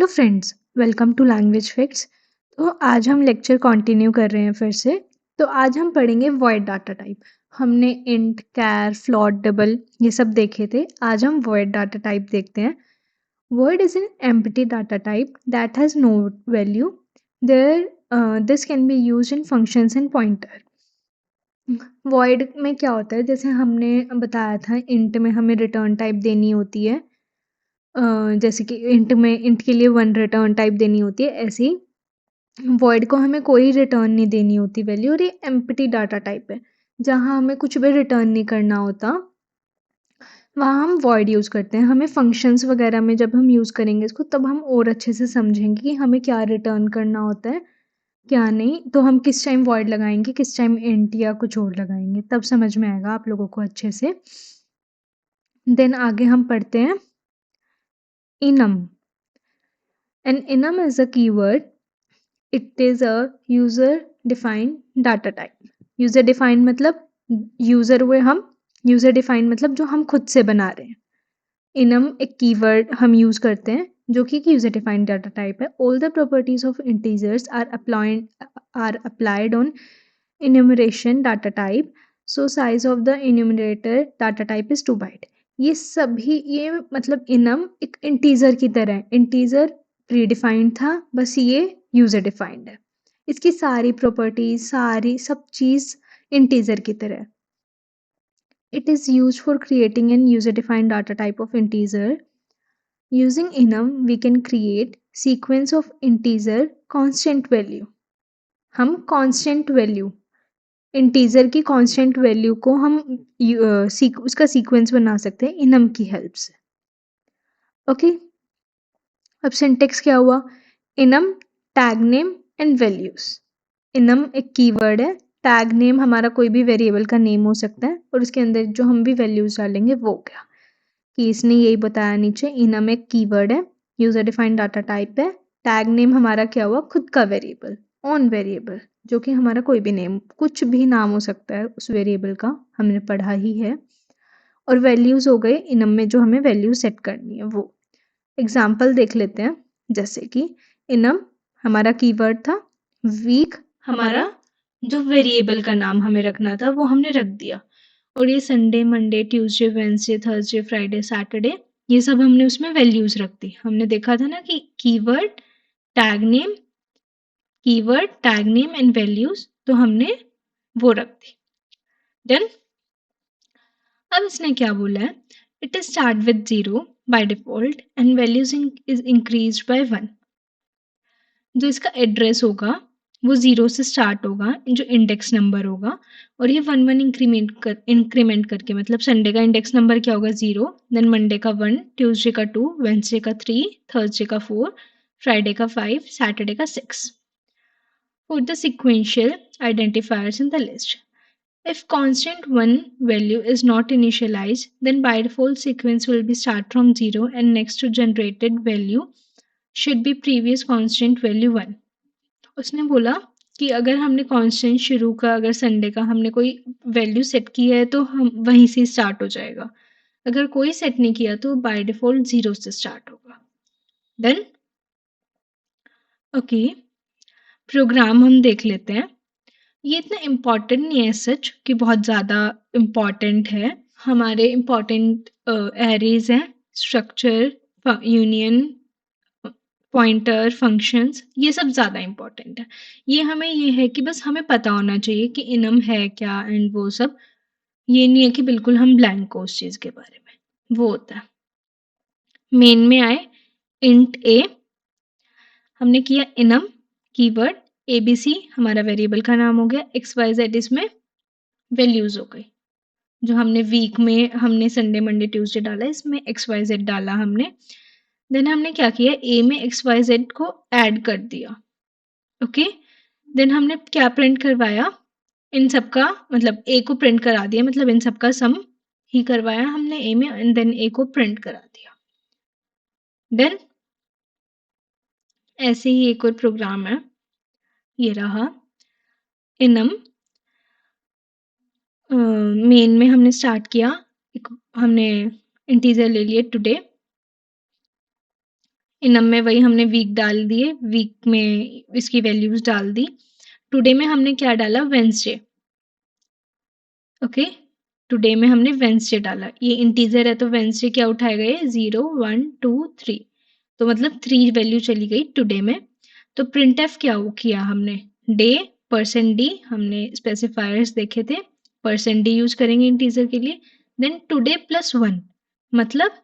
Hello friends, welcome to language facts. तो आज हम लेक्चर कंटिन्यू कर रहे हैं फिर से। तो आज हम पढ़ेंगे वॉइड डाटा टाइप। हमने इंट, कैर, फ्लोट, डबल ये सब देखे थे। आज हम वॉइड डाटा टाइप देखते हैं। Void is an empty data type that has no value. There this can be use in functions and pointer. Void में क्या होता है, जैसे हमने बताया था इंट में हमें रिटर्न टाइप देनी होती है। जैसे कि इंट के लिए 1 रिटर्न टाइप देनी होती है, ऐसे ही वॉइड को हमें कोई रिटर्न नहीं देनी होती वैल्यू, और ये एम्प्टी डाटा टाइप है जहाँ हमें कुछ भी रिटर्न नहीं करना होता। वहाँ हम वॉइड यूज़ करते हैं। हमें फंक्शंस वगैरह में जब हम यूज़ करेंगे इसको, तब हम और अच्छे से समझेंगे कि हमें क्या रिटर्न करना होता है, क्या नहीं। तो हम किस टाइम वॉइड लगाएंगे, किस टाइम इंट या कुछ और लगाएंगे, तब समझ में आएगा आप लोगों को अच्छे से। देन आगे हम पढ़ते हैं enum. An enum is a keyword. It is a user defined data type. User defined मतलब यूजर हुए हम, यूजर डिफाइंड मतलब जो हम खुद से बना रहे हैं। इनम एक कीवर्ड हम यूज करते हैं जो कि एक यूजर डिफाइंड डाटा टाइप है. All the properties of integers are applied on enumeration data type. So size of the enumerator data type is 2 byte. ये मतलब इनम एक इंटीजर की तरह है. इंटीजर प्री डिफाइंड था, बस ये यूजर डिफाइंड है. इसकी सारी प्रॉपर्टीज, सारी सब चीज इंटीजर की तरह है. It is used for creating an user defined data type of integer. Using enum we can create sequence of integer constant value. हम constant value इंटीजर की कांस्टेंट वैल्यू को हम उसका सीक्वेंस बना सकते हैं इनम की हेल्प से. ओके, अब सिंटेक्स क्या हुआ? Enum, tag name and values. Enum एक कीवर्ड है. टैग नेम हमारा कोई भी वेरिएबल का नेम हो सकता है, और उसके अंदर जो हम भी वैल्यूज डालेंगे वो क्या, कि इसने यही बताया नीचे. इनम एक कीवर्ड है, यूजर डिफाइंड डाटा टाइप है. टैग नेम हमारा क्या हुआ? खुद का वेरिएबल, ऑन वेरिएबल, जो कि हमारा कोई भी नेम, कुछ भी नाम हो सकता है उस वेरिएबल का, हमने पढ़ा ही है. और वैल्यूज हो गए इनम में जो हमें वैल्यू सेट करनी है वो. एग्जाम्पल देख लेते हैं. जैसे कि इनम हमारा कीवर्ड था, वीक हमारा जो वेरिएबल का नाम हमें रखना था वो हमने रख दिया. और ये Sunday, Monday, Tuesday, Wednesday, Thursday, Friday, Saturday, ये सब हमने उसमें वैल्यूज रख दी. हमने देखा था ना कि keyword tag name and values, तो हमने वो रख दी. देन अब इसने क्या बोला है? It is start with 0 by default and values is increased by 1. जो इसका एड्रेस होगा वो 0 से स्टार्ट होगा, जो इंडेक्स नंबर होगा, और ये 1 इंक्रीमेंट करके, मतलब संडे का इंडेक्स नंबर क्या होगा? 0, देन मंडे का 1, ट्यूसडे का 2, वेडनेसडे का 3, थर्सडे का 4, फ्राइडे का 5, सैटरडे का 6. Put the sequential identifiers in the list. If constant 1 value is not initialized, then by default sequence will be start from 0 and next to generated value should be previous constant value 1. उसने बोला कि अगर हमने constant शुरू का, अगर Sunday का हमने कोई वैल्यू सेट की है तो हम वहीं से स्टार्ट हो जाएगा. अगर कोई सेट नहीं किया तो बाय डिफॉल्ट 0 से स्टार्ट होगा. देन ओके, प्रोग्राम हम देख लेते हैं. ये इतना इम्पॉर्टेंट नहीं है सच कि बहुत ज़्यादा इम्पॉर्टेंट है. हमारे इम्पॉर्टेंट एरेज हैं, स्ट्रक्चर, यूनियन, पॉइंटर, फंक्शंस, ये सब ज़्यादा इम्पॉर्टेंट है. ये हमें ये है कि बस हमें पता होना चाहिए कि इनम है क्या एंड वो सब. ये नहीं है कि बिल्कुल हम ब्लैंक हो उस चीज़ के बारे में. वो होता है. मेन में आए इंट ए, हमने किया इनम कीवर्ड, एबीसी हमारा वेरिएबल का नाम हो गया, एक्स वाई जेड इसमें वैल्यूज हो गई. जो हमने वीक में हमने संडे, मंडे, ट्यूसडे डाला, इसमें एक्स वाई जेड डाला हमने. देन हमने क्या किया? ए में एक्स वाई जेड को ऐड कर दिया. ओके, देन हमने क्या प्रिंट करवाया? इन सबका, मतलब ए को प्रिंट करा दिया, मतलब इन सबका सम ही करवाया हमने ए में, एंड देन ए को प्रिंट करा दिया. देन ऐसे ही एक और प्रोग्राम है, ये रहा इनम. मेन में हमने स्टार्ट किया, हमने इंटीजर ले लिए टुडे. इनम में वही हमने वीक डाल दिए, वीक में इसकी वैल्यूज डाल दी। टुडे में हमने क्या डाला, वेंसडे। ओके, टुडे में हमने वेंसडे डाला, ये इंटीजर है तो वेंसडे क्या उठाएगा ये, 0 1 2 3, तो मतलब 3 वैल्यू चली गई टुडे में। तो प्रिंट एफ क्या किया हमने, डे %d, हमने स्पेसिफायर्स देखे थे, %d यूज करेंगे इंटीजर के लिए, देन टुडे +1, मतलब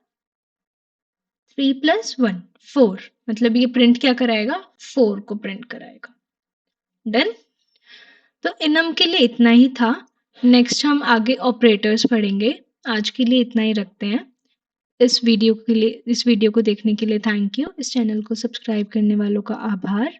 3 + 1 4, मतलब ये प्रिंट क्या कराएगा, 4 को प्रिंट कराएगा। डन। तो इनम के लिए इतना ही था। नेक्स्ट हम आगे ऑपरेटर्स पढ़ेंगे। आज के लिए इतना ही रखते हैं। इस वीडियो को देखने के लिए थैंक यू। इस चैनल को सब्सक्राइब करने वालों का आभार।